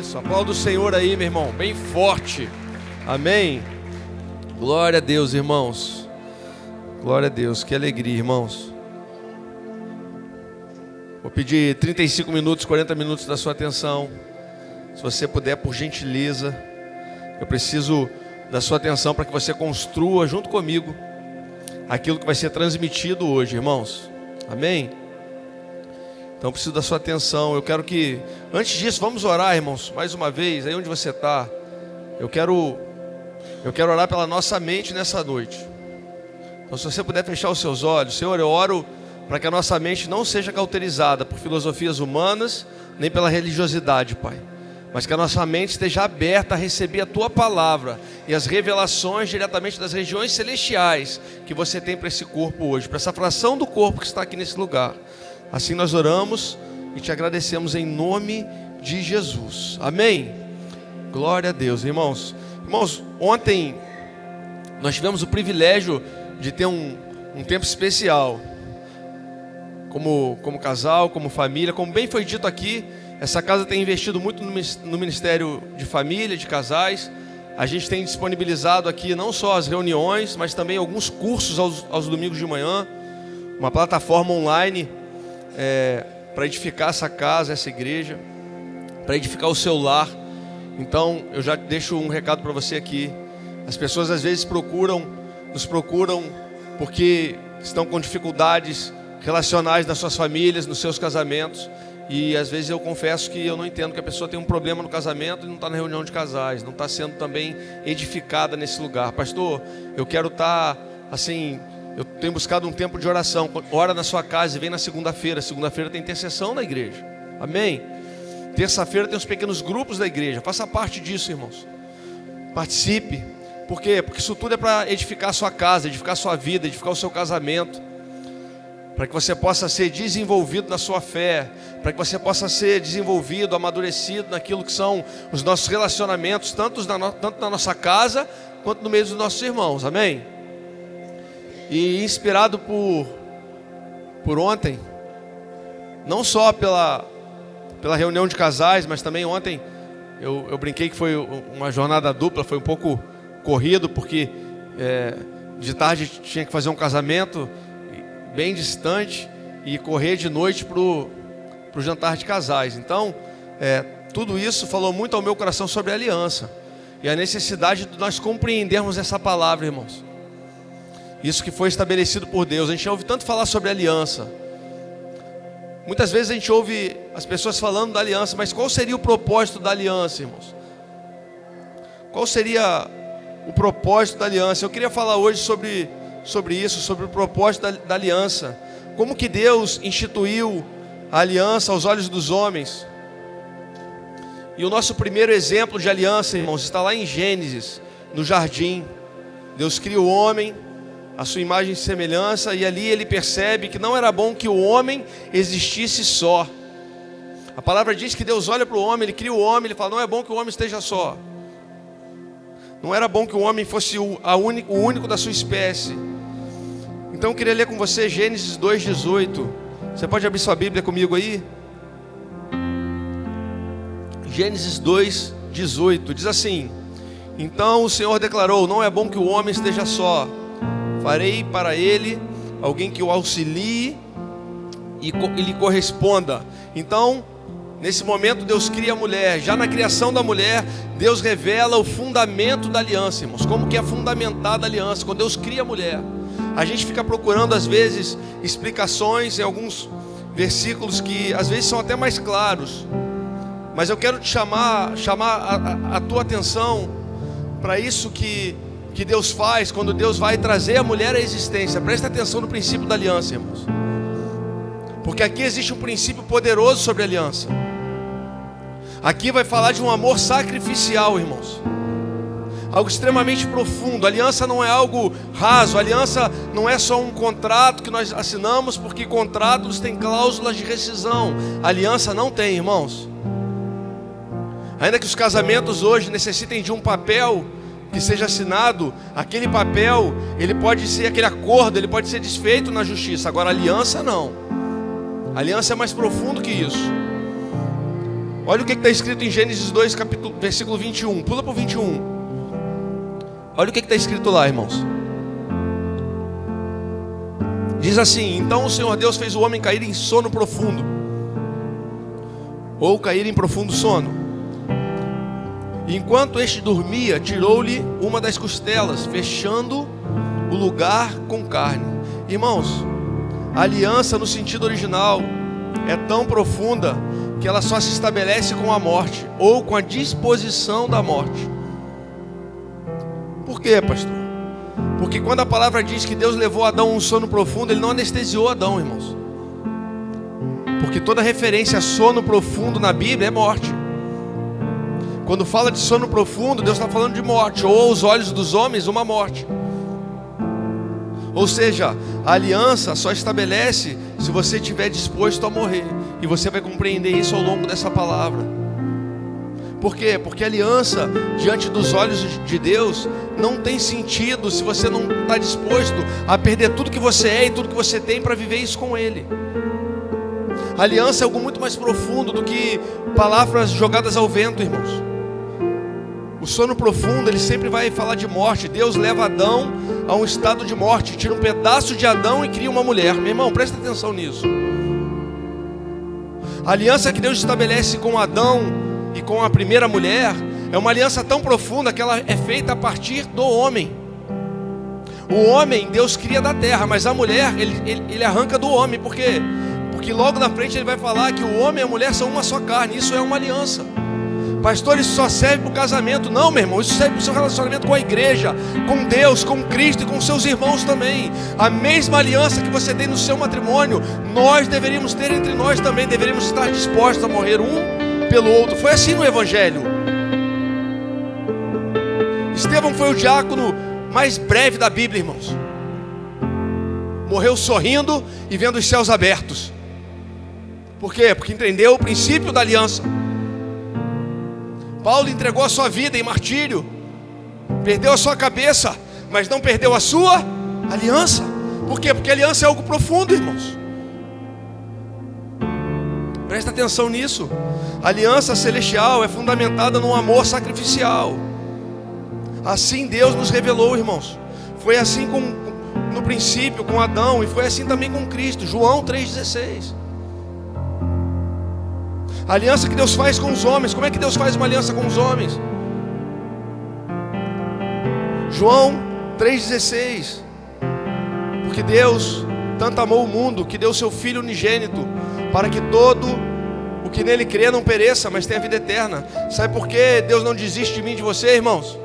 Isso, aplauda o Senhor aí, meu irmão, bem forte. Amém. Glória a Deus, irmãos. Glória a Deus, que alegria, irmãos. Vou pedir 35 minutos, 40 minutos da sua atenção. Se você puder, por gentileza. Eu preciso da sua atenção para que você construa junto comigo aquilo que vai ser transmitido hoje, irmãos. Amém? Então preciso da sua atenção. Eu quero que, antes disso, vamos orar, irmãos, mais uma vez, aí onde você está. Eu quero orar pela nossa mente nessa noite. Então, se você puder fechar os seus olhos. Senhor, eu oro para que a nossa mente não seja cauterizada por filosofias humanas, nem pela religiosidade, Pai, mas que a nossa mente esteja aberta a receber a Tua palavra e as revelações diretamente das regiões celestiais que você tem para esse corpo hoje, para essa fração do corpo que está aqui nesse lugar. Assim nós oramos e te agradecemos em nome de Jesus. Amém? Glória a Deus, irmãos. Irmãos, ontem nós tivemos o privilégio de ter um tempo especial, como casal, como família. Como bem foi dito aqui, essa casa tem investido muito no Ministério de Família, de Casais. A gente tem disponibilizado aqui não só as reuniões, mas também alguns cursos aos domingos de manhã, uma plataforma online para edificar essa casa, essa igreja, para edificar o seu lar. Então eu já deixo um recado para você aqui. As pessoas às vezes nos procuram porque estão com dificuldades relacionais nas suas famílias, nos seus casamentos. E às vezes eu confesso que eu não entendo que a pessoa tem um problema no casamento e não está na reunião de casais, não está sendo também edificada nesse lugar. Pastor, eu quero estar assim, eu tenho buscado um tempo de oração. Ora na sua casa e vem na segunda-feira. Segunda-feira tem intercessão na igreja. Amém? Terça-feira tem os pequenos grupos da igreja. Faça parte disso, irmãos. Participe. Por quê? Porque isso tudo é para edificar a sua casa, edificar a sua vida, edificar o seu casamento, para que você possa ser desenvolvido na sua fé, para que você possa ser desenvolvido, amadurecido naquilo que são os nossos relacionamentos, tanto na nossa casa, quanto no meio dos nossos irmãos. Amém? E inspirado por ontem, não só pela reunião de casais, mas também ontem eu brinquei que foi uma jornada dupla, foi um pouco corrido, porque de tarde tinha que fazer um casamento bem distante e correr de noite para o jantar de casais. Então tudo isso falou muito ao meu coração sobre a aliança e a necessidade de nós compreendermos essa palavra, irmãos. Isso que foi estabelecido por Deus. A gente ouve tanto falar sobre aliança. Muitas vezes a gente ouve as pessoas falando da aliança, mas qual seria o propósito da aliança, irmãos? Qual seria o propósito da aliança? Eu queria falar hoje sobre isso, sobre o propósito da aliança. Como que Deus instituiu a aliança aos olhos dos homens. E o nosso primeiro exemplo de aliança, irmãos, está lá em Gênesis, no jardim. Deus cria o homem a sua imagem e semelhança, e ali ele percebe que não era bom que o homem existisse só. A palavra diz que Deus olha para o homem, ele cria o homem, ele fala, não é bom que o homem esteja só. Não era bom que o homem fosse o único da sua espécie. Então eu queria ler com você Gênesis 2:18. Você pode abrir sua Bíblia comigo aí? Gênesis 2:18 diz assim: então o Senhor declarou, não é bom que o homem esteja só. Farei para ele alguém que o auxilie e lhe corresponda. Então, nesse momento Deus cria a mulher. Já na criação da mulher, Deus revela o fundamento da aliança, irmãos. Como que é fundamentada a aliança? Quando Deus cria a mulher, a gente fica procurando às vezes explicações em alguns versículos que às vezes são até mais claros. Mas eu quero te chamar a tua atenção para isso que Deus faz quando Deus vai trazer a mulher à existência. Presta atenção no princípio da aliança, irmãos, porque aqui existe um princípio poderoso sobre a aliança. Aqui vai falar de um amor sacrificial, irmãos, algo extremamente profundo. A aliança não é algo raso. A aliança não é só um contrato que nós assinamos, porque contratos têm cláusulas de rescisão. A aliança não tem, irmãos. Ainda que os casamentos hoje necessitem de um papel que seja assinado, aquele papel, ele pode ser, aquele acordo, ele pode ser desfeito na justiça. Agora a aliança não. A aliança é mais profundo que isso. Olha o que está escrito em Gênesis 2, versículo 21. Pula para o 21. Olha o que está escrito lá, irmãos. Diz assim: então o Senhor Deus fez o homem cair em sono profundo, ou cair em profundo sono. E enquanto este dormia, tirou-lhe uma das costelas, fechando o lugar com carne. Irmãos, a aliança no sentido original é tão profunda que ela só se estabelece com a morte, ou com a disposição da morte. Por quê, pastor? Porque quando a palavra diz que Deus levou Adão a um sono profundo, Ele não anestesiou Adão, irmãos. Porque toda referência a sono profundo na Bíblia é morte. Quando fala de sono profundo, Deus está falando de morte, ou aos olhos dos homens, uma morte. Ou seja, a aliança só estabelece se você estiver disposto a morrer. E você vai compreender isso ao longo dessa palavra. Por quê? Porque a aliança diante dos olhos de Deus não tem sentido se você não está disposto a perder tudo que você é e tudo que você tem para viver isso com Ele. A aliança é algo muito mais profundo do que palavras jogadas ao vento, irmãos. O sono profundo, ele sempre vai falar de morte. Deus leva Adão a um estado de morte, tira um pedaço de Adão e cria uma mulher. Meu irmão, presta atenção nisso. A aliança que Deus estabelece com Adão e com a primeira mulher é uma aliança tão profunda que ela é feita a partir do homem. O homem Deus cria da terra, mas a mulher ele arranca do homem. Por quê? Porque logo na frente ele vai falar que o homem e a mulher são uma só carne. Isso é uma aliança. Pastor, isso só serve para o casamento. Não, meu irmão, isso serve para o seu relacionamento com a igreja, com Deus, com Cristo e com seus irmãos também. A mesma aliança que você tem no seu matrimônio, nós deveríamos ter entre nós também. Deveríamos estar dispostos a morrer um pelo outro. Foi assim no Evangelho. Estevão foi o diácono mais breve da Bíblia, irmãos. Morreu sorrindo e vendo os céus abertos. Por quê? Porque entendeu o princípio da aliança. Paulo entregou a sua vida em martírio, perdeu a sua cabeça, mas não perdeu a sua aliança. Por quê? Porque a aliança é algo profundo, irmãos. Presta atenção nisso. A aliança celestial é fundamentada no amor sacrificial. Assim Deus nos revelou, irmãos. Foi assim no princípio com Adão, e foi assim também com Cristo. João 3,16. A aliança que Deus faz com os homens. Como é que Deus faz uma aliança com os homens? João 3,16. Porque Deus tanto amou o mundo que deu seu Filho unigênito, para que todo o que nele crê não pereça, mas tenha vida eterna. Sabe por que Deus não desiste de mim e de você, irmãos?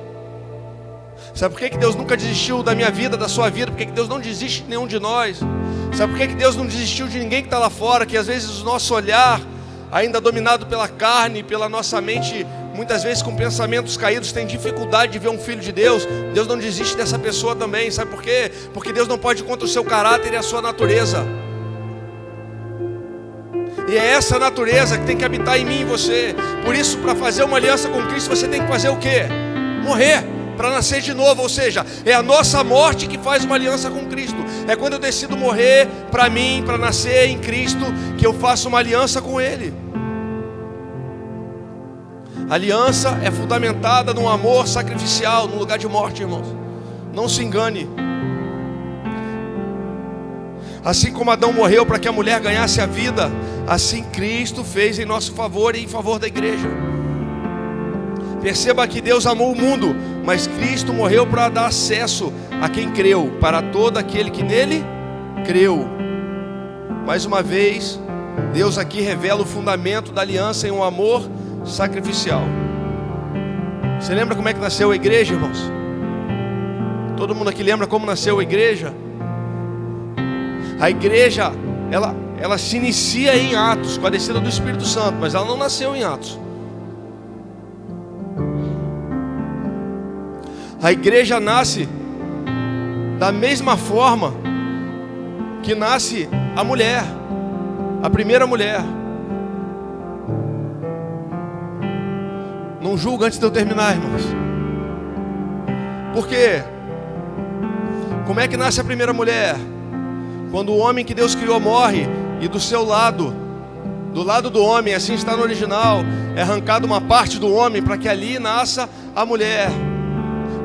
Sabe por que Deus nunca desistiu da minha vida, da sua vida? Por que Deus não desiste de nenhum de nós? Sabe por que Deus não desistiu de ninguém que está lá fora? Que às vezes o nosso olhar, ainda dominado pela carne, pela nossa mente, muitas vezes com pensamentos caídos, tem dificuldade de ver um filho de Deus. Deus não desiste dessa pessoa também. Sabe por quê? Porque Deus não pode ir contra o seu caráter e a sua natureza. E é essa natureza que tem que habitar em mim e em você. Por isso, para fazer uma aliança com Cristo, você tem que fazer o quê? Morrer, para nascer de novo. Ou seja, é a nossa morte que faz uma aliança com Cristo. É quando eu decido morrer para mim, para nascer em Cristo, que eu faço uma aliança com Ele. A aliança é fundamentada no amor sacrificial, no lugar de morte, irmãos. Não se engane. Assim como Adão morreu para que a mulher ganhasse a vida, assim Cristo fez em nosso favor e em favor da igreja. Perceba que Deus amou o mundo, mas Cristo morreu para dar acesso a quem creu, para todo aquele que nele creu. Mais uma vez, Deus aqui revela o fundamento da aliança em um amor sacrificial. Você lembra como é que nasceu a igreja, irmãos? Todo mundo aqui lembra como nasceu a igreja? A igreja, ela se inicia em Atos, com a descida do Espírito Santo, mas ela não nasceu em Atos. A igreja nasce da mesma forma que nasce a mulher, a primeira mulher. Não julga antes de eu terminar, irmãos. Por quê? Como é que nasce a primeira mulher? Quando o homem que Deus criou morre, e do seu lado Do lado do homem, assim está no original, é arrancada uma parte do homem para que ali nasça a mulher.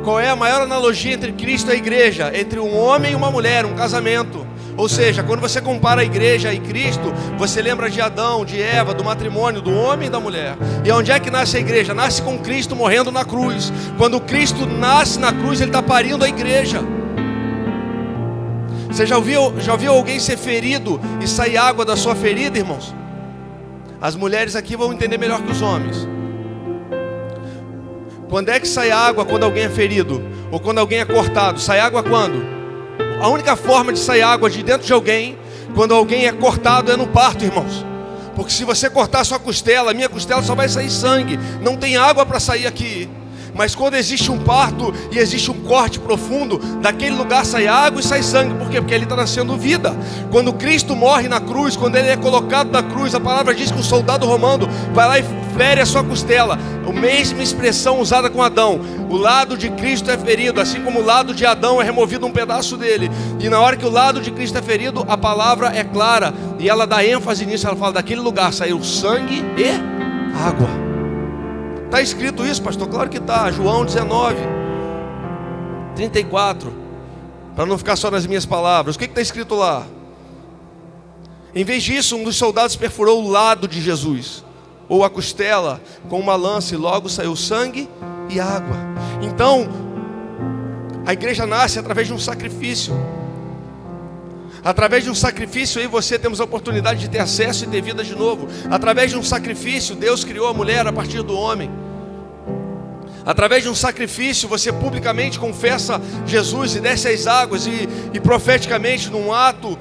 Qual é a maior analogia entre Cristo e a igreja? Entre um homem e uma mulher, um casamento. Ou seja, quando você compara a igreja e Cristo, você lembra de Adão, de Eva, do matrimônio, do homem e da mulher. E onde é que nasce a igreja? Nasce com Cristo morrendo na cruz. Quando Cristo nasce na cruz, Ele está parindo a igreja. Você já ouviu alguém ser ferido e sair água da sua ferida, irmãos? As mulheres aqui vão entender melhor que os homens. Quando é que sai água quando alguém é ferido? Ou quando alguém é cortado? Sai água quando? A única forma de sair água de dentro de alguém, quando alguém é cortado, é no parto, irmãos. Porque se você cortar a sua costela, a minha costela, só vai sair sangue. Não tem água para sair aqui. Mas quando existe um parto e existe um corte profundo, daquele lugar sai água e sai sangue. Por quê? Porque ele está nascendo vida. Quando Cristo morre na cruz, quando ele é colocado na cruz, a palavra diz que um soldado romano vai lá e fere a sua costela. A mesma expressão usada com Adão. O lado de Cristo é ferido, assim como o lado de Adão é removido um pedaço dele. E na hora que o lado de Cristo é ferido, a palavra é clara. E ela dá ênfase nisso, ela fala, daquele lugar saiu sangue e água. Está escrito isso, pastor? Claro que está. João 19, 34. Para não ficar só nas minhas palavras. O que está escrito lá? Em vez disso, um dos soldados perfurou o lado de Jesus, ou a costela, com uma lança, e logo saiu sangue e água. Então, a igreja nasce através de um sacrifício. Através de um sacrifício, eu e você temos a oportunidade de ter acesso e ter vida de novo. Através de um sacrifício, Deus criou a mulher a partir do homem. Através de um sacrifício, você publicamente confessa Jesus e desce as águas. E profeticamente, num ato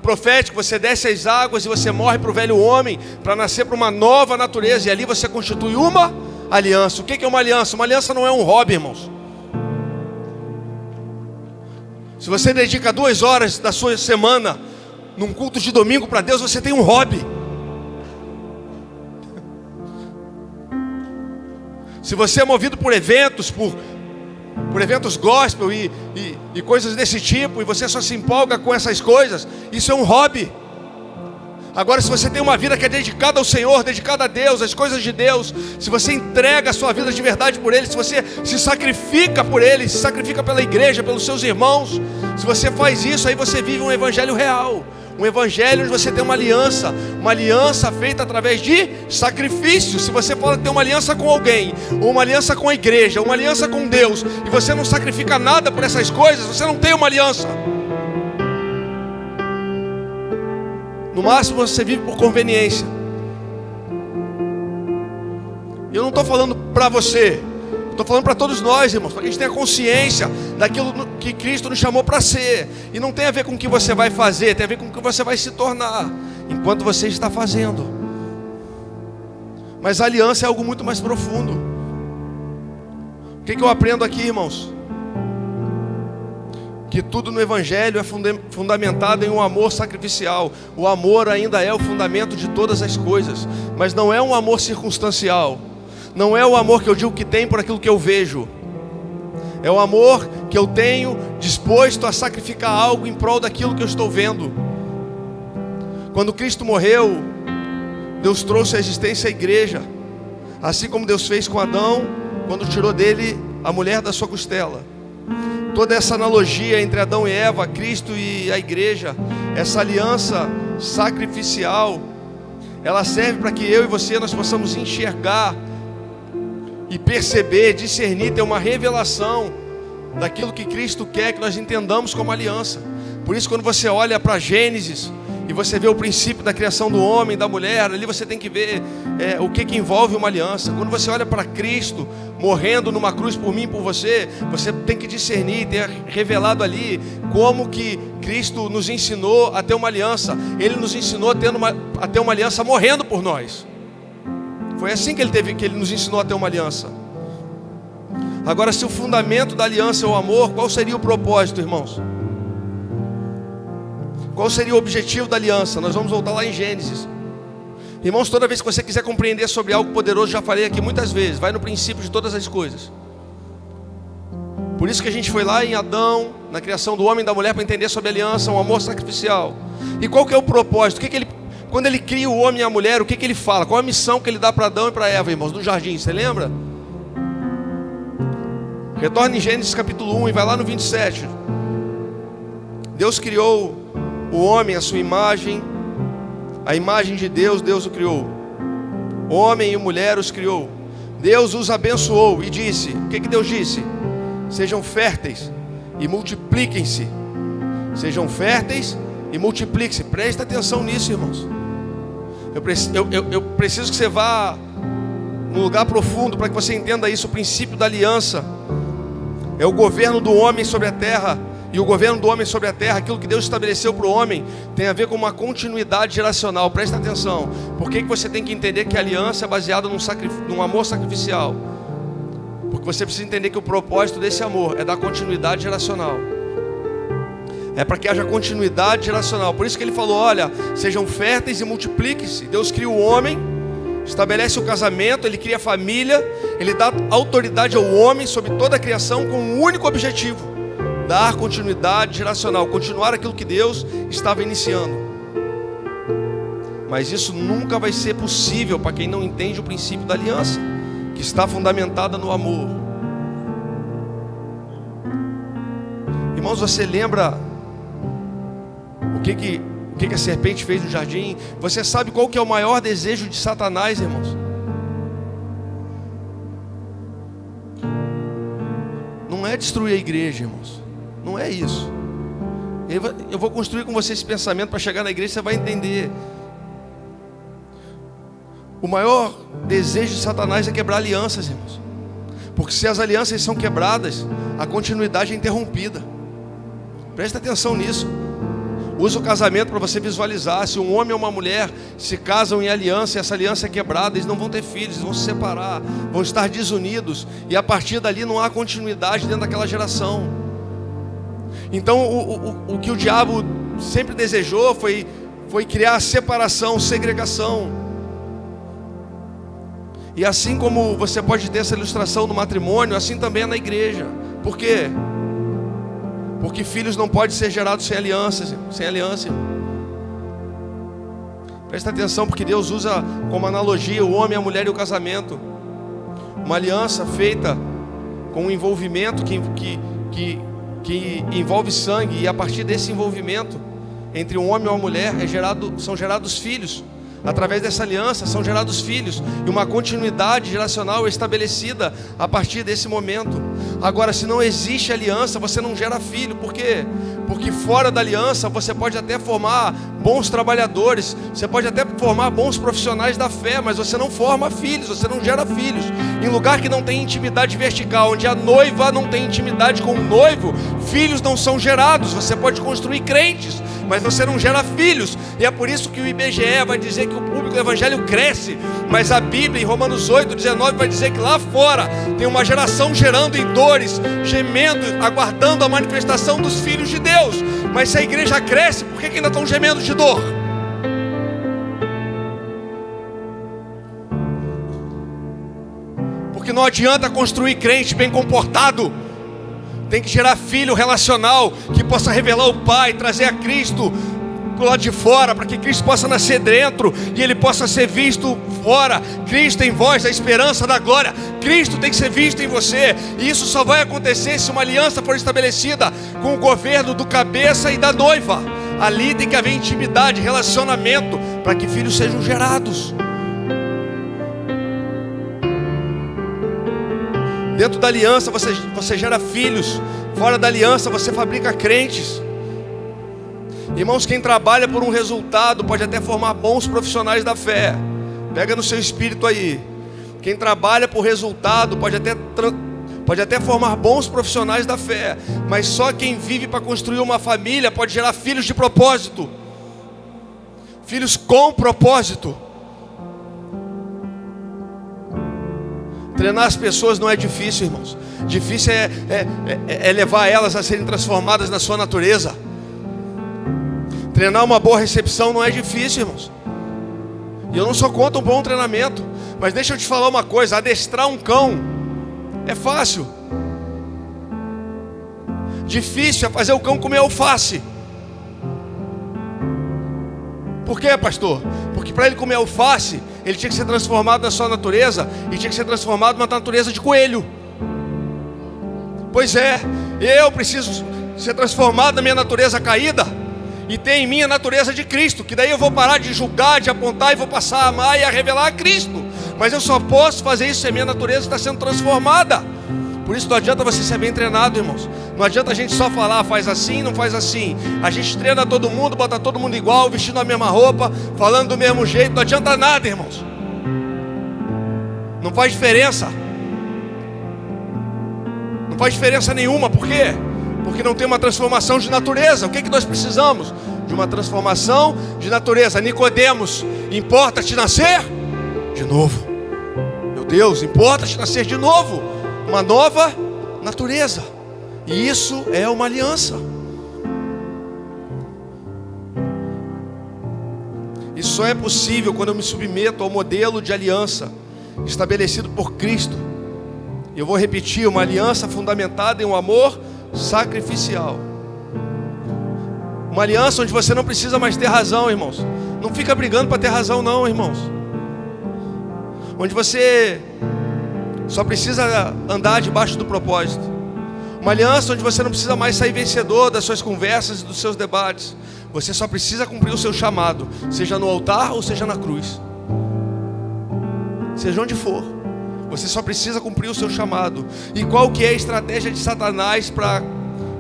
profético, você desce as águas e você morre para o velho homem, para nascer para uma nova natureza. E ali você constitui uma aliança. O que é uma aliança? Uma aliança não é um hobby, irmãos. Se você dedica 2 horas da sua semana num culto de domingo para Deus, você tem um hobby. Se você é movido por eventos, por eventos gospel e coisas desse tipo, e você só se empolga com essas coisas, isso é um hobby. Agora, se você tem uma vida que é dedicada ao Senhor, dedicada a Deus, às coisas de Deus, se você entrega a sua vida de verdade por Ele, se você se sacrifica por Ele, se sacrifica pela igreja, pelos seus irmãos, se você faz isso, aí você vive um evangelho real. Um evangelho onde você tem uma aliança feita através de sacrifício. Se você pode ter uma aliança com alguém, ou uma aliança com a igreja, uma aliança com Deus, e você não sacrifica nada por essas coisas, você não tem uma aliança. No máximo você vive por conveniência. Eu não estou falando para você, estou falando para todos nós, irmãos, para que a gente tenha consciência daquilo que Cristo nos chamou para ser. E não tem a ver com o que você vai fazer, tem a ver com o que você vai se tornar enquanto você está fazendo. Mas a aliança é algo muito mais profundo. O que eu aprendo aqui, irmãos? Que tudo no Evangelho é fundamentado em um amor sacrificial. O amor ainda é o fundamento de todas as coisas, mas não é um amor circunstancial. Não é o amor que eu digo que tem por aquilo que eu vejo. É o amor que eu tenho disposto a sacrificar algo em prol daquilo que eu estou vendo. Quando Cristo morreu, Deus trouxe à existência a igreja, assim como Deus fez com Adão, quando tirou dele a mulher da sua costela. Toda essa analogia entre Adão e Eva, Cristo e a igreja, essa aliança sacrificial, ela serve para que eu e você nós possamos enxergar e perceber, discernir, ter uma revelação daquilo que Cristo quer que nós entendamos como aliança. Por isso, quando você olha para Gênesis e você vê o princípio da criação do homem e da mulher, ali você tem que ver o que envolve uma aliança. Quando você olha para Cristo morrendo numa cruz por mim e por você, você tem que discernir, ter revelado ali como que Cristo nos ensinou a ter uma aliança. Ele nos ensinou a ter uma aliança morrendo por nós. Foi assim que ele nos ensinou a ter uma aliança. Agora, se o fundamento da aliança é o amor, qual seria o propósito, irmãos? Qual seria o objetivo da aliança? Nós vamos voltar lá em Gênesis. Irmãos, toda vez que você quiser compreender sobre algo poderoso, já falei aqui muitas vezes, vai no princípio de todas as coisas. Por isso que a gente foi lá em Adão, na criação do homem e da mulher, para entender sobre a aliança, um amor sacrificial. E qual que é o propósito? quando ele cria o homem e a mulher, o que ele fala? Qual a missão que ele dá para Adão e para Eva, irmãos, no jardim? Você lembra? Retorna em Gênesis capítulo 1 e vai lá no 27. Deus criou o homem à sua imagem, a imagem de Deus, Deus o criou. O homem e a mulher os criou. Deus os abençoou e disse, o que Deus disse? Sejam férteis e multipliquem-se. Sejam férteis e multipliquem-se. Presta atenção nisso, irmãos. Eu preciso que você vá num lugar profundo para que você entenda isso. O princípio da aliança é o governo do homem sobre a terra. E o governo do homem sobre a terra, aquilo que Deus estabeleceu para o homem, tem a ver com uma continuidade geracional. Presta atenção. Por que você tem que entender que a aliança é baseada num amor sacrificial? Porque você precisa entender que o propósito desse amor é dar continuidade geracional. É para que haja continuidade geracional. Por isso que ele falou, olha, sejam férteis e multipliquem-se. Deus cria o homem, estabelece o casamento, ele cria a família, ele dá autoridade ao homem sobre toda a criação com um único objetivo: dar continuidade geracional, continuar aquilo que Deus estava iniciando. Mas isso nunca vai ser possível para quem não entende o princípio da aliança, que está fundamentada no amor. Irmãos, você lembra o que a serpente fez no jardim? Você sabe qual que é o maior desejo de Satanás, irmãos? Não é destruir a igreja, irmãos. Não é isso. Eu vou construir com você esse pensamento para chegar na igreja, você vai entender. O maior desejo de Satanás é quebrar alianças, irmãos. Porque se as alianças são quebradas, a continuidade é interrompida. Presta atenção nisso. Usa o casamento para você visualizar. Se um homem ou uma mulher se casam em aliança e essa aliança é quebrada, eles não vão ter filhos, eles vão se separar, vão estar desunidos. E a partir dali não há continuidade dentro daquela geração. Então o que o diabo sempre desejou foi criar separação, segregação. E assim como você pode ter essa ilustração no matrimônio, assim também é na igreja. Por quê? Porque filhos não podem ser gerados sem aliança. Presta atenção, porque Deus usa como analogia o homem, a mulher e o casamento. Uma aliança feita com um envolvimento que envolve sangue. E a partir desse envolvimento entre um homem e uma mulher são gerados filhos. Através dessa aliança são gerados filhos. E uma continuidade geracional é estabelecida a partir desse momento. Agora, se não existe aliança, você não gera filho. Por quê? Porque fora da aliança você pode até formar bons trabalhadores, você pode até formar bons profissionais da fé, mas você não forma filhos, você não gera filhos. Em lugar que não tem intimidade vertical, onde a noiva não tem intimidade com o noivo, filhos não são gerados. Você pode construir crentes, mas você não gera filhos. E é por isso que o IBGE vai dizer que o público do evangelho cresce, mas a Bíblia em Romanos 8:19 vai dizer que lá fora tem uma geração gerando em dores, gemendo, aguardando a manifestação dos filhos de Deus. Mas se a igreja cresce, por que ainda estão gemendo de dor? Porque não adianta construir crente bem comportado. Tem que gerar filho relacional, que possa revelar o Pai, trazer a Cristo pro lado de fora, para que Cristo possa nascer dentro e Ele possa ser visto fora. Cristo em vós, a esperança da glória. Cristo tem que ser visto em você. E isso só vai acontecer se uma aliança for estabelecida com o governo do cabeça e da noiva. Ali tem que haver intimidade, relacionamento, para que filhos sejam gerados. Dentro da aliança você gera filhos. Fora da aliança você fabrica crentes. Irmãos, quem trabalha por um resultado pode até formar bons profissionais da fé. Pega no seu espírito aí. Quem trabalha por resultado pode até formar bons profissionais da fé. Mas só quem vive para construir uma família pode gerar filhos de propósito. Filhos com propósito. Treinar as pessoas não é difícil, irmãos. Difícil é levar elas a serem transformadas na sua natureza. Treinar uma boa recepção não é difícil, irmãos. E eu não sou contra um bom treinamento, mas deixa eu te falar uma coisa: adestrar um cão é fácil. Difícil é fazer o cão comer alface. Por quê, pastor? Porque para ele comer alface, ele tinha que ser transformado na sua natureza, e tinha que ser transformado numa natureza de coelho. Pois é, eu preciso ser transformado na minha natureza caída, e ter em mim a natureza de Cristo, que daí eu vou parar de julgar, de apontar, e vou passar a amar e a revelar a Cristo. Mas eu só posso fazer isso se a minha natureza está sendo transformada. Por isso não adianta você ser bem treinado, irmãos. Não adianta a gente só falar, faz assim, não faz assim. A gente treina todo mundo, bota todo mundo igual, vestindo a mesma roupa, falando do mesmo jeito. Não adianta nada, irmãos. Não faz diferença. Não faz diferença nenhuma. Por quê? Porque não tem uma transformação de natureza. O que nós precisamos? De uma transformação de natureza. Nicodemos, importa-te nascer de novo. Meu Deus, importa-te nascer de novo. Uma nova natureza. E isso é uma aliança. Isso só é possível quando eu me submeto ao modelo de aliança estabelecido por Cristo. Eu vou repetir, uma aliança fundamentada em um amor sacrificial. Uma aliança onde você não precisa mais ter razão, irmãos. Não fica brigando para ter razão não, irmãos. Onde você só precisa andar debaixo do propósito. Uma aliança onde você não precisa mais sair vencedor das suas conversas e dos seus debates. Você só precisa cumprir o seu chamado, seja no altar ou seja na cruz. Seja onde for, você só precisa cumprir o seu chamado. E qual que é a estratégia de Satanás para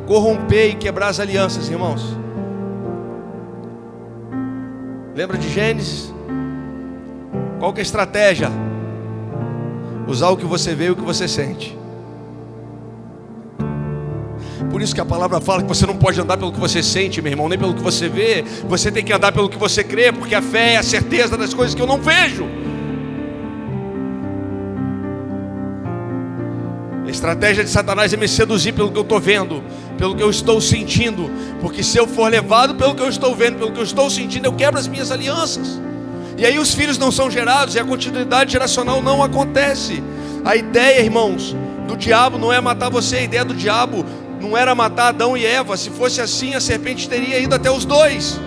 corromper e quebrar as alianças, irmãos? Lembra de Gênesis? Qual que é a estratégia? Usar o que você vê e o que você sente. Por isso que a palavra fala que você não pode andar pelo que você sente, meu irmão, nem pelo que você vê. Você tem que andar pelo que você crê, porque a fé é a certeza das coisas que eu não vejo. A estratégia de Satanás é me seduzir pelo que eu estou vendo, pelo que eu estou sentindo. Porque se eu for levado pelo que eu estou vendo, pelo que eu estou sentindo, eu quebro as minhas alianças. E aí os filhos não são gerados e a continuidade geracional não acontece. A ideia, irmãos, do diabo não é matar você. A ideia do diabo não era matar Adão e Eva. Se fosse assim, a serpente teria ido até os dois.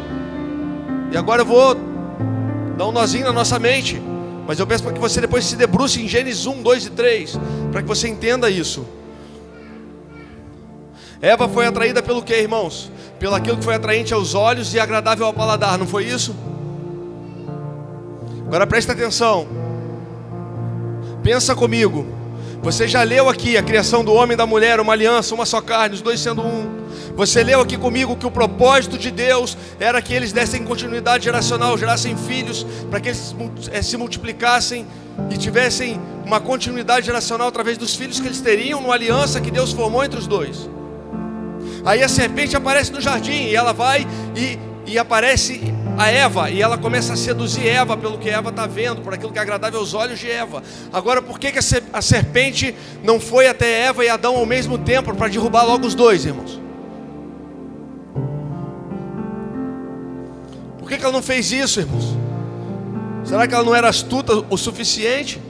E agora eu vou dar um nozinho na nossa mente, mas eu peço para que você depois se debruce em Gênesis 1, 2 e 3, para que você entenda isso. Eva foi atraída pelo que, irmãos? Pelo aquilo que foi atraente aos olhos e agradável ao paladar, não foi isso? Agora presta atenção. Pensa comigo. Você já leu aqui a criação do homem e da mulher, uma aliança, uma só carne, os dois sendo um. Você leu aqui comigo que o propósito de Deus era que eles dessem continuidade geracional, gerassem filhos, para que eles se multiplicassem e tivessem uma continuidade geracional através dos filhos que eles teriam, numa aliança que Deus formou entre os dois. Aí a serpente aparece no jardim e ela vai e aparece a Eva, e ela começa a seduzir Eva pelo que Eva está vendo, por aquilo que é agradável aos olhos de Eva. Agora, por que a serpente não foi até Eva e Adão ao mesmo tempo para derrubar logo os dois, irmãos? Por que ela não fez isso, irmãos? Será que ela não era astuta o suficiente?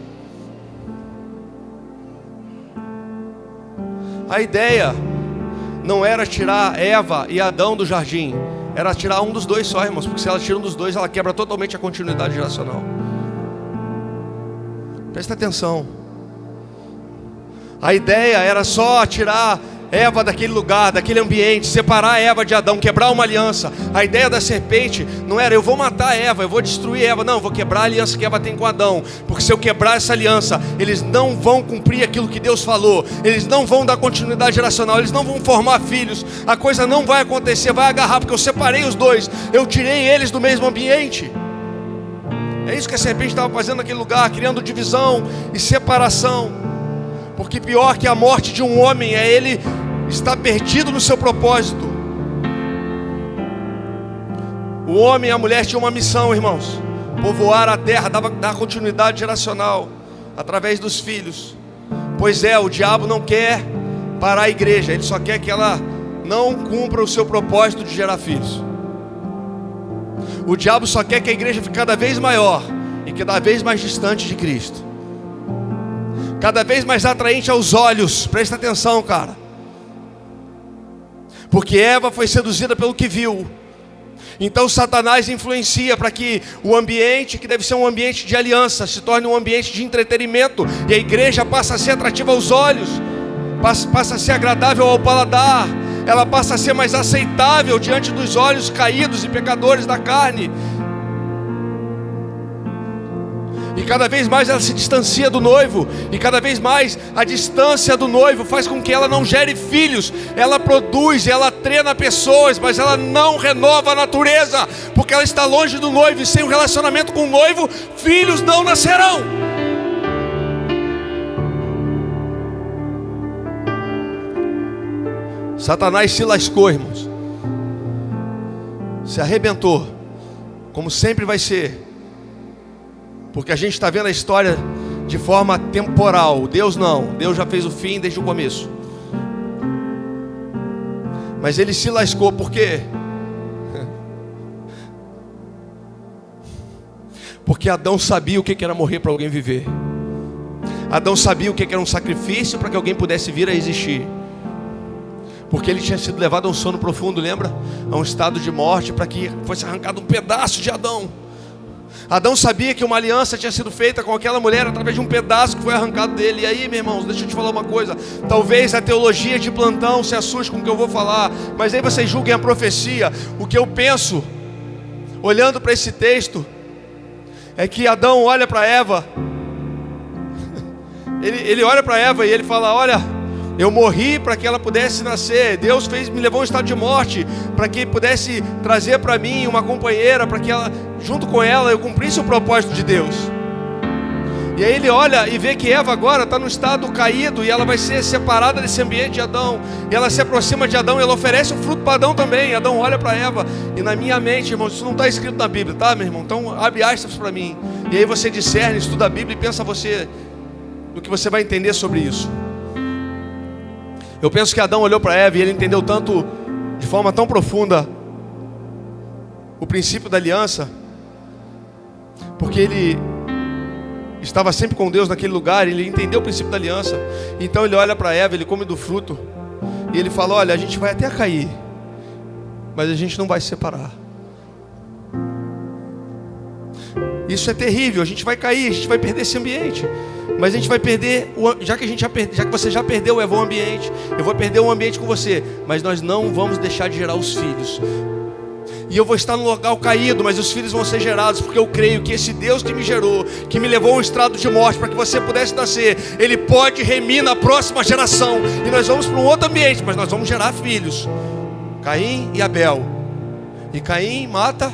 A ideia não era tirar Eva e Adão do jardim, era tirar um dos dois só, irmãos. Porque se ela tira um dos dois, ela quebra totalmente a continuidade geracional. Presta atenção. A ideia era só tirar Eva daquele lugar, daquele ambiente, separar Eva de Adão, quebrar uma aliança. A ideia da serpente não era: eu vou matar Eva, eu vou destruir Eva. Não, eu vou quebrar a aliança que Eva tem com Adão. Porque se eu quebrar essa aliança, eles não vão cumprir aquilo que Deus falou. Eles não vão dar continuidade geracional, eles não vão formar filhos. A coisa não vai acontecer, vai agarrar, porque eu separei os dois, eu tirei eles do mesmo ambiente. É isso que a serpente estava fazendo naquele lugar, criando divisão e separação. Porque pior que a morte de um homem é ele estar perdido no seu propósito. O homem e a mulher tinham uma missão, irmãos: povoar a terra, dar continuidade geracional através dos filhos. Pois é, o diabo não quer parar a igreja, ele só quer que ela não cumpra o seu propósito de gerar filhos. O diabo só quer que a igreja fique cada vez maior e cada vez mais distante de Cristo, cada vez mais atraente aos olhos. Presta atenção, cara. Porque Eva foi seduzida pelo que viu. Então Satanás influencia para que o ambiente, que deve ser um ambiente de aliança, se torne um ambiente de entretenimento. E a igreja passa a ser atrativa aos olhos, passa a ser agradável ao paladar. Ela passa a ser mais aceitável diante dos olhos caídos e pecadores da carne. E cada vez mais ela se distancia do noivo. E cada vez mais a distância do noivo faz com que ela não gere filhos. Ela produz, ela treina pessoas, mas ela não renova a natureza, porque ela está longe do noivo. E sem um relacionamento com o noivo, filhos não nascerão. Satanás se lascou, irmãos. Se arrebentou, como sempre vai ser. Porque a gente está vendo a história de forma temporal. Deus não, Deus já fez o fim desde o começo. Mas ele se lascou por quê? Porque Adão sabia o que era morrer para alguém viver. Adão sabia o que era um sacrifício para que alguém pudesse vir a existir. Porque ele tinha sido levado a um sono profundo, lembra? A um estado de morte, para que fosse arrancado um pedaço de Adão. Adão sabia que uma aliança tinha sido feita com aquela mulher através de um pedaço que foi arrancado dele. E aí, meus irmãos, deixa eu te falar uma coisa. Talvez a teologia de plantão se assuste com o que eu vou falar, mas aí vocês julguem a profecia. O que eu penso, olhando para esse texto, é que Adão olha para Eva. Ele olha para Eva e ele fala: olha, eu morri para que ela pudesse nascer. Deus me levou a um estado de morte para que pudesse trazer para mim uma companheira, para que ela, junto com ela, eu cumprisse o propósito de Deus. E aí ele olha e vê que Eva agora está no estado caído, e ela vai ser separada desse ambiente de Adão. E ela se aproxima de Adão e ela oferece um fruto para Adão também. Adão olha para Eva, e na minha mente, irmão, isso não está escrito na Bíblia, tá, meu irmão? Então abre aspas para mim. E aí você discerne, estuda a Bíblia e pensa você no que você vai entender sobre isso. Eu penso que Adão olhou para Eva e ele entendeu tanto, de forma tão profunda, o princípio da aliança, porque ele estava sempre com Deus naquele lugar, ele entendeu o princípio da aliança. Então ele olha para Eva, ele come do fruto, e ele fala: olha, a gente vai até cair, mas a gente não vai se separar. Isso é terrível, a gente vai cair, a gente vai perder esse ambiente. Mas a gente vai perder, já que você já perdeu o ambiente, eu vou perder o ambiente com você, mas nós não vamos deixar de gerar os filhos. E eu vou estar no local caído, mas os filhos vão ser gerados, porque eu creio que esse Deus que me gerou, que me levou a um estado de morte para que você pudesse nascer, Ele pode remir na próxima geração. E nós vamos para um outro ambiente, mas nós vamos gerar filhos. Caim e Abel. E Caim mata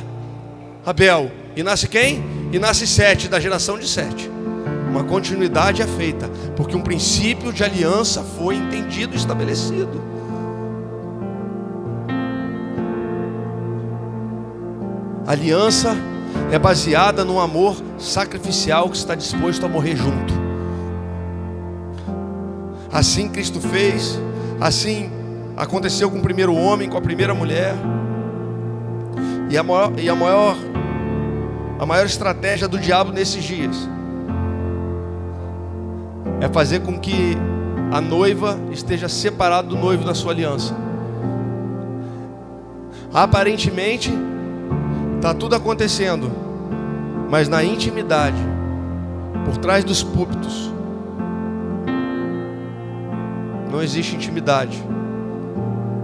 Abel. E nasce quem? E nasce Sete, da geração de Sete. Uma continuidade é feita, porque um princípio de aliança foi entendido e estabelecido. A aliança é baseada num amor sacrificial que está disposto a morrer junto. Assim Cristo fez, assim aconteceu com o primeiro homem, com a primeira mulher. E a maior estratégia do diabo nesses dias é fazer com que a noiva esteja separada do noivo na sua aliança. Aparentemente está tudo acontecendo, mas na intimidade, por trás dos púlpitos, não existe intimidade.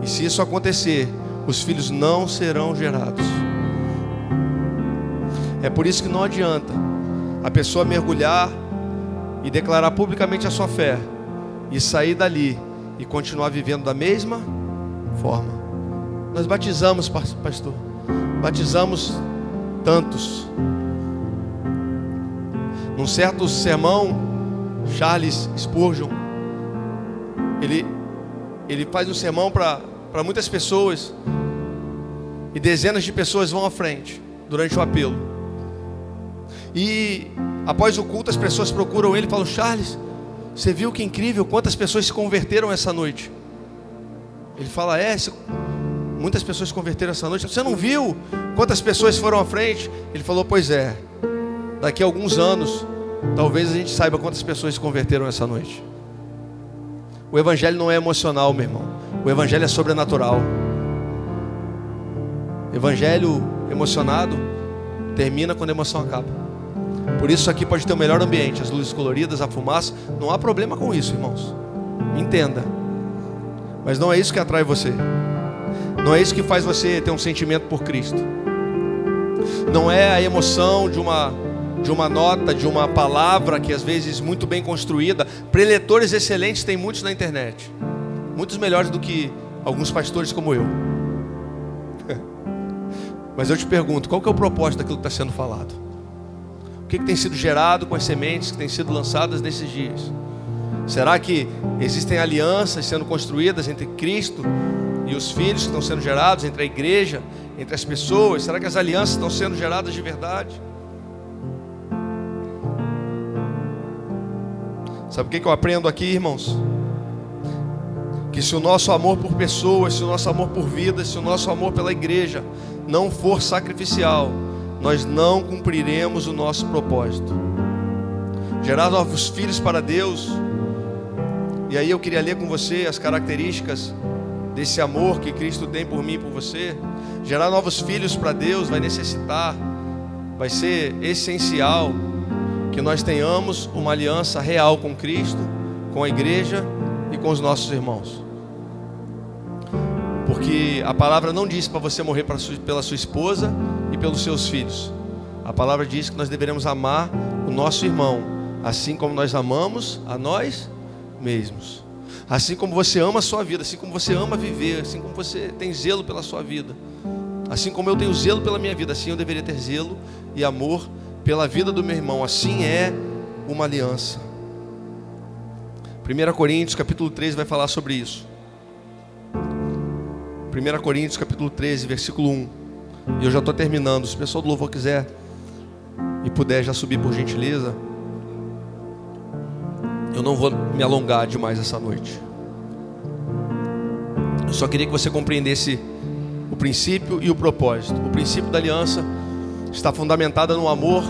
E se isso acontecer, os filhos não serão gerados. É por isso que não adianta a pessoa mergulhar e declarar publicamente a sua fé e sair dali e continuar vivendo da mesma forma. Nós batizamos, pastor, batizamos tantos. Num certo sermão, Charles Spurgeon, ele faz um sermão para muitas pessoas, e dezenas de pessoas vão à frente durante o apelo. E após o culto, as pessoas procuram ele e falam: Charles, você viu que incrível, quantas pessoas se converteram essa noite? Ele fala: muitas pessoas se converteram essa noite. Você não viu quantas pessoas foram à frente? Ele falou: pois é, daqui a alguns anos talvez a gente saiba quantas pessoas se converteram essa noite. O evangelho não é emocional, meu irmão. O evangelho é sobrenatural. Evangelho emocionado termina quando a emoção acaba. Por isso aqui pode ter o melhor ambiente, as luzes coloridas, a fumaça. Não há problema com isso, irmãos. Me entenda. Mas não é isso que atrai você. Não é isso que faz você ter um sentimento por Cristo. Não é a emoção de uma nota, de uma palavra que às vezes muito bem construída. Preletores excelentes tem muitos na internet. Muitos melhores do que alguns pastores como eu. Mas eu te pergunto, qual que é o propósito daquilo que está sendo falado? O que tem sido gerado com as sementes que têm sido lançadas nesses dias? Será que existem alianças sendo construídas entre Cristo e os filhos que estão sendo gerados, entre a igreja, entre as pessoas? Será que as alianças estão sendo geradas de verdade? Sabe o que eu aprendo aqui, irmãos? Que se o nosso amor por pessoas, se o nosso amor por vidas, se o nosso amor pela igreja não for sacrificial, nós não cumpriremos o nosso propósito. Gerar novos filhos para Deus. E aí eu queria ler com você as características desse amor que Cristo tem por mim e por você. Gerar novos filhos para Deus vai necessitar, vai ser essencial que nós tenhamos uma aliança real com Cristo, com a igreja e com os nossos irmãos. Porque a palavra não diz para você morrer pela sua esposa e pelos seus filhos. A palavra diz que nós deveremos amar o nosso irmão, assim como nós amamos a nós mesmos. Assim como você ama a sua vida, assim como você ama viver, assim como você tem zelo pela sua vida, assim como eu tenho zelo pela minha vida, assim eu deveria ter zelo e amor pela vida do meu irmão. Assim é uma aliança. 1 Coríntios capítulo 13 vai falar sobre isso. 1 Coríntios capítulo 13, versículo 1. E eu já estou terminando. Se o pessoal do louvor quiser e puder já subir por gentileza, eu não vou me alongar demais essa noite. Eu só queria que você compreendesse o princípio e o propósito. O princípio da aliança está fundamentada no amor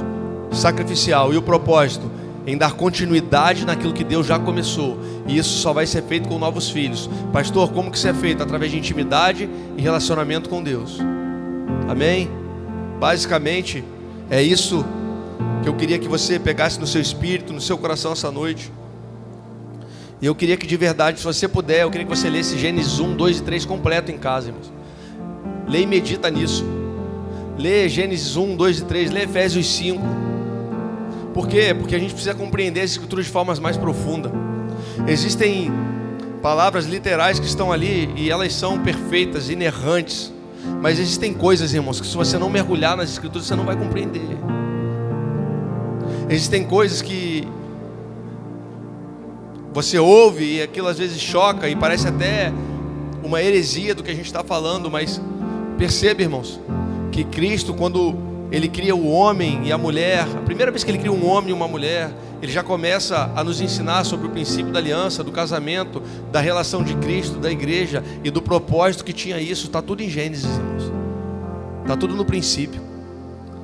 sacrificial, e o propósito em dar continuidade naquilo que Deus já começou. E isso só vai ser feito com novos filhos. Pastor, como que isso é feito? Através de intimidade e relacionamento com Deus. Amém? Basicamente é isso que eu queria que você pegasse no seu espírito, no seu coração essa noite. E eu queria que de verdade, se você puder, eu queria que você lesse Gênesis 1, 2 e 3 completo em casa, irmãos. Lê e medita nisso. Lê Gênesis 1, 2 e 3, lê Efésios 5. Por quê? Porque a gente precisa compreender as escrituras de formas mais profundas. Existem palavras literais que estão ali e elas são perfeitas, inerrantes. Mas existem coisas, irmãos, que se você não mergulhar nas escrituras, você não vai compreender. Existem coisas que você ouve e aquilo às vezes choca e parece até uma heresia do que a gente está falando. Mas perceba, irmãos, que Cristo, quando Ele cria o homem e a mulher, a primeira vez que Ele cria um homem e uma mulher, Ele já começa a nos ensinar sobre o princípio da aliança, do casamento, da relação de Cristo, da igreja e do propósito que tinha isso. Está tudo em Gênesis, irmãos. Está tudo no princípio.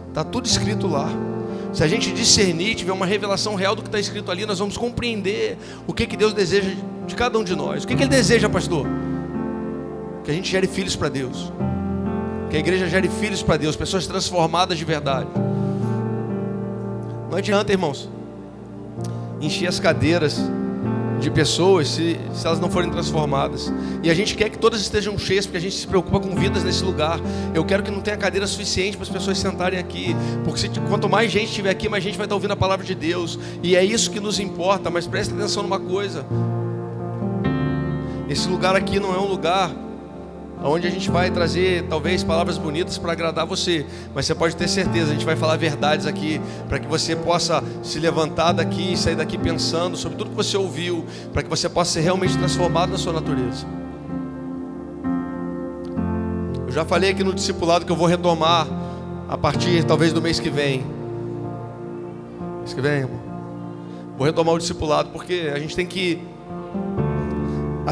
Está tudo escrito lá. Se a gente discernir, tiver uma revelação real do que está escrito ali, nós vamos compreender o que Deus deseja de cada um de nós. O que Ele deseja, pastor? Que a gente gere filhos para Deus. Que a igreja gere filhos para Deus, pessoas transformadas de verdade. Não adianta, irmãos, encher as cadeiras de pessoas se elas não forem transformadas. E a gente quer que todas estejam cheias, porque a gente se preocupa com vidas nesse lugar. Eu quero que não tenha cadeira suficiente para as pessoas sentarem aqui, porque quanto mais gente estiver aqui, mais gente vai estar ouvindo a palavra de Deus. E é isso que nos importa. Mas preste atenção numa coisa: esse lugar aqui não é um lugar onde a gente vai trazer talvez palavras bonitas para agradar você, mas você pode ter certeza, a gente vai falar verdades aqui, para que você possa se levantar daqui e sair daqui pensando sobre tudo que você ouviu, para que você possa ser realmente transformado na sua natureza. Eu já falei aqui no discipulado que eu vou retomar a partir talvez do mês que vem. Mês que vem, irmão? Vou retomar o discipulado porque a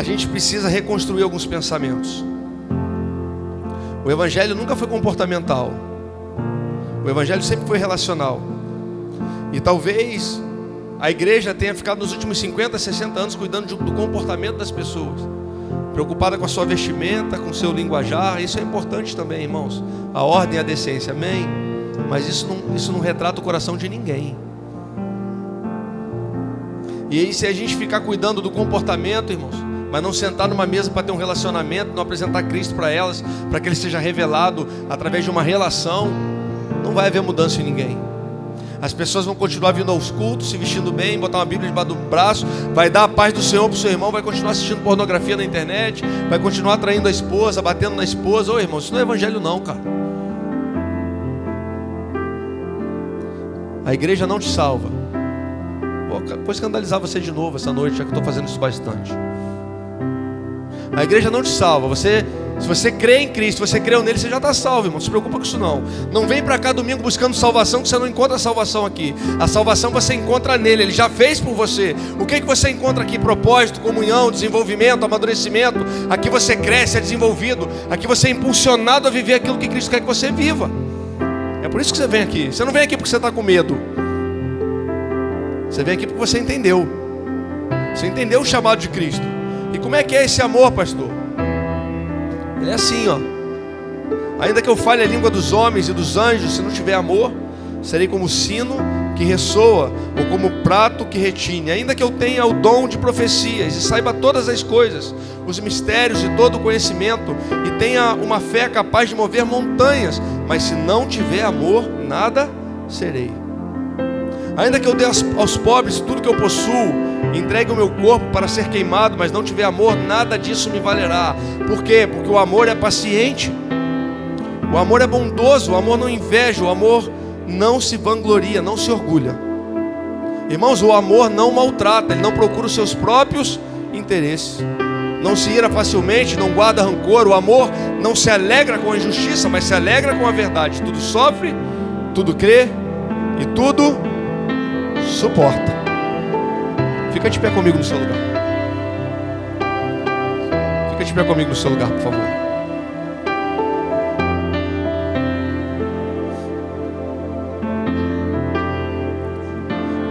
gente precisa reconstruir alguns pensamentos. O evangelho nunca foi comportamental. O evangelho sempre foi relacional. E talvez a igreja tenha ficado nos últimos 50, 60 anos cuidando do comportamento das pessoas, preocupada com a sua vestimenta, com o seu linguajar. Isso é importante também, irmãos. A ordem e a decência, amém? Mas isso não retrata o coração de ninguém. E aí, se a gente ficar cuidando do comportamento, irmãos, mas não sentar numa mesa para ter um relacionamento, não apresentar Cristo para elas, para que Ele seja revelado através de uma relação, não vai haver mudança em ninguém. As pessoas vão continuar vindo aos cultos, se vestindo bem, botar uma Bíblia debaixo do braço, vai dar a paz do Senhor para o seu irmão, vai continuar assistindo pornografia na internet, vai continuar traindo a esposa, batendo na esposa. Ô irmão, isso não é evangelho não, cara. A igreja não te salva. Vou escandalizar você de novo essa noite, já que eu estou fazendo isso bastante. A igreja não te salva. Se você crê em Cristo, você creu nele, você já está salvo, irmão. Não se preocupa com isso não. Não vem para cá domingo buscando salvação, que você não encontra salvação aqui. A salvação você encontra nele, ele já fez por você. O que você encontra aqui? Propósito, comunhão, desenvolvimento, amadurecimento. Aqui você cresce, é desenvolvido. Aqui você é impulsionado a viver aquilo que Cristo quer que você viva. É por isso que você vem aqui. Você não vem aqui porque você está com medo. Você vem aqui porque você entendeu. Você entendeu o chamado de Cristo. E como é que é esse amor, pastor? Ele é assim, ó. Ainda que eu fale a língua dos homens e dos anjos, se não tiver amor, serei como sino que ressoa, ou como prato que retine. Ainda que eu tenha o dom de profecias e saiba todas as coisas, os mistérios e todo o conhecimento, e tenha uma fé capaz de mover montanhas, mas se não tiver amor, nada serei. Ainda que eu dê aos pobres tudo que eu possuo, entregue o meu corpo para ser queimado, mas não tiver amor, nada disso me valerá. Por quê? Porque o amor é paciente, o amor é bondoso, o amor não inveja, o amor não se vangloria, não se orgulha. Irmãos, o amor não maltrata, ele não procura os seus próprios interesses, não se ira facilmente, não guarda rancor. O amor não se alegra com a injustiça, mas se alegra com a verdade. Tudo sofre, tudo crê e tudo suporta. Fica de pé comigo no seu lugar. Fica de pé comigo no seu lugar, por favor.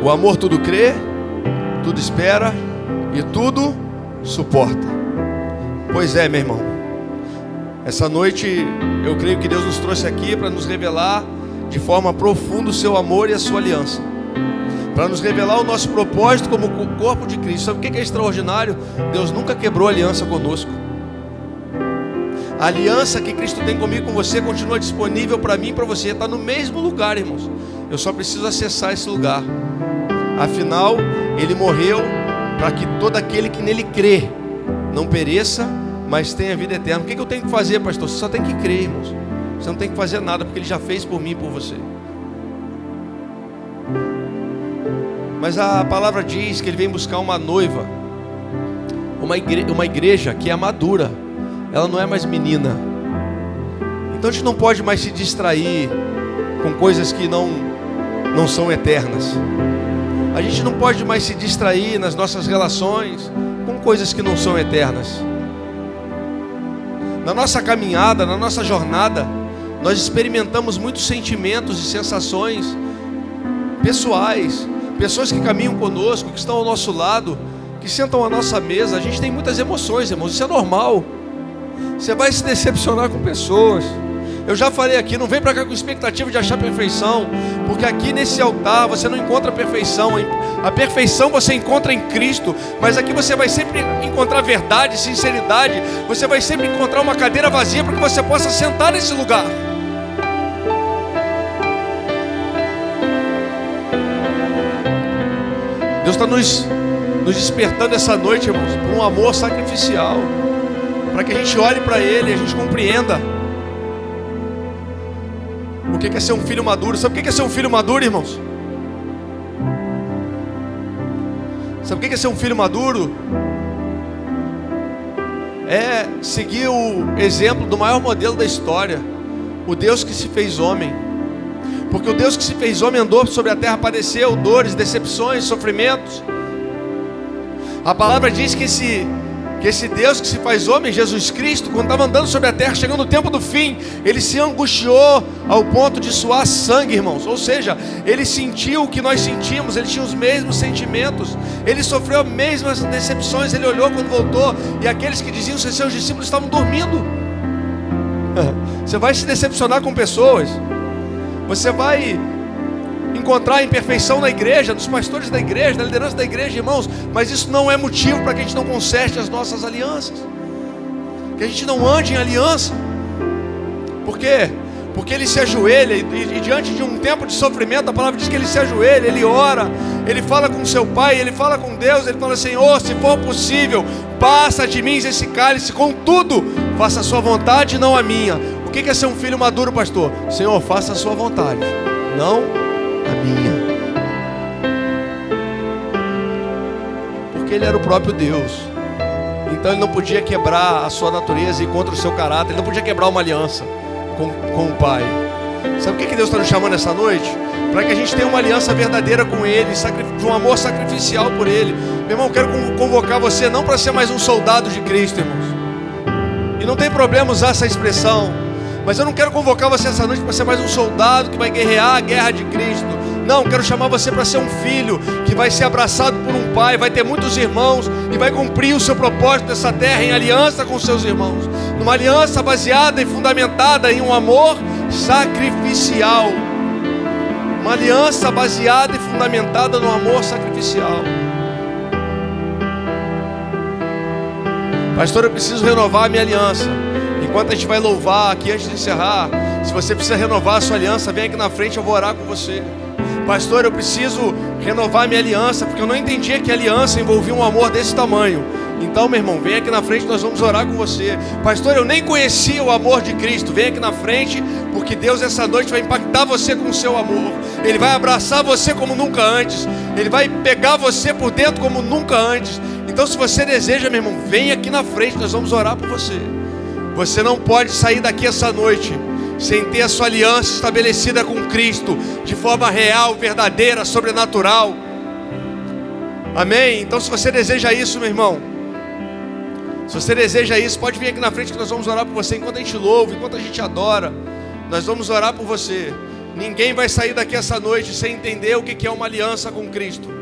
O amor tudo crê, tudo espera e tudo suporta. Pois é, meu irmão. Essa noite eu creio que Deus nos trouxe aqui para nos revelar de forma profunda o seu amor e a sua aliança, para nos revelar o nosso propósito como o corpo de Cristo. Sabe o que é extraordinário? Deus nunca quebrou a aliança conosco. A aliança que Cristo tem comigo e com você continua disponível para mim e para você. Está no mesmo lugar, irmãos. Eu só preciso acessar esse lugar. Afinal, Ele morreu para que todo aquele que nele crê não pereça, mas tenha vida eterna. O que eu tenho que fazer, pastor? Você só tem que crer, irmãos. Você não tem que fazer nada, porque Ele já fez por mim e por você. Mas a palavra diz que Ele vem buscar uma noiva, uma igreja que é madura. Ela não é mais menina. Então a gente não pode mais se distrair com coisas que não são eternas. A gente não pode mais se distrair nas nossas relações com coisas que não são eternas. Na nossa caminhada, na nossa jornada, nós experimentamos muitos sentimentos e sensações pessoais. Pessoas que caminham conosco, que estão ao nosso lado, que sentam à nossa mesa. A gente tem muitas emoções, irmãos, isso é normal. Você vai se decepcionar com pessoas. Eu já falei aqui, não vem para cá com expectativa de achar perfeição, porque aqui nesse altar você não encontra perfeição. A perfeição você encontra em Cristo, mas aqui você vai sempre encontrar verdade, sinceridade. Você vai sempre encontrar uma cadeira vazia para que você possa sentar nesse lugar. Deus está nos despertando essa noite, irmãos, por um amor sacrificial, para que a gente olhe para Ele e a gente compreenda o que é ser um filho maduro. Sabe o que é ser um filho maduro, irmãos? Sabe o que é ser um filho maduro? É seguir o exemplo do maior modelo da história, o Deus que se fez homem. Porque o Deus que se fez homem andou sobre a terra, padeceu dores, decepções, sofrimentos. A palavra diz que que esse Deus que se faz homem, Jesus Cristo, quando estava andando sobre a terra, chegando o tempo do fim, ele se angustiou ao ponto de suar sangue, irmãos. Ou seja, ele sentiu o que nós sentimos, ele tinha os mesmos sentimentos, ele sofreu as mesmas decepções. Ele olhou quando voltou, e aqueles que diziam ser seus discípulos estavam dormindo. Você vai se decepcionar com pessoas, você vai encontrar imperfeição na igreja, nos pastores da igreja, na liderança da igreja, irmãos, mas isso não é motivo para que a gente não conserte as nossas alianças, que a gente não ande em aliança. Por quê? Porque ele se ajoelha e diante de um tempo de sofrimento, a palavra diz que ele se ajoelha, ele ora, ele fala com seu pai, ele fala com Deus, ele fala: Senhor, se for possível, passa de mim esse cálice, contudo, faça a sua vontade e não a minha. O que é ser um filho maduro, pastor? Senhor, faça a sua vontade, não a minha. Porque ele era o próprio Deus, então ele não podia quebrar a sua natureza e contra o seu caráter, ele não podia quebrar uma aliança com o Pai. Sabe o que Deus está nos chamando essa noite? Para que a gente tenha uma aliança verdadeira com Ele, de um amor sacrificial por Ele. Meu irmão, eu quero convocar você não para ser mais um soldado de Cristo, irmãos, e não tem problema usar essa expressão, mas eu não quero convocar você essa noite para ser mais um soldado que vai guerrear a guerra de Cristo. Não, quero chamar você para ser um filho que vai ser abraçado por um pai, vai ter muitos irmãos e vai cumprir o seu propósito nessa terra em aliança com seus irmãos, numa aliança baseada e fundamentada em um amor sacrificial. Uma aliança baseada e fundamentada no amor sacrificial. Pastor, eu preciso renovar a minha aliança. Enquanto a gente vai louvar aqui antes de encerrar, se você precisa renovar a sua aliança, vem aqui na frente, eu vou orar com você. Pastor, eu preciso renovar a minha aliança, porque eu não entendia que a aliança envolvia um amor desse tamanho. Então, meu irmão, vem aqui na frente, nós vamos orar com você. Pastor, eu nem conhecia o amor de Cristo. Vem aqui na frente, porque Deus essa noite vai impactar você com o seu amor. Ele vai abraçar você como nunca antes. Ele vai pegar você por dentro como nunca antes. Então, se você deseja, meu irmão, vem aqui na frente, nós vamos orar por você. Você não pode sair daqui essa noite sem ter a sua aliança estabelecida com Cristo, de forma real, verdadeira, sobrenatural. Amém? Então, se você deseja isso, meu irmão, se você deseja isso, pode vir aqui na frente que nós vamos orar por você. Enquanto a gente louva, enquanto a gente adora, nós vamos orar por você. Ninguém vai sair daqui essa noite sem entender o que é uma aliança com Cristo.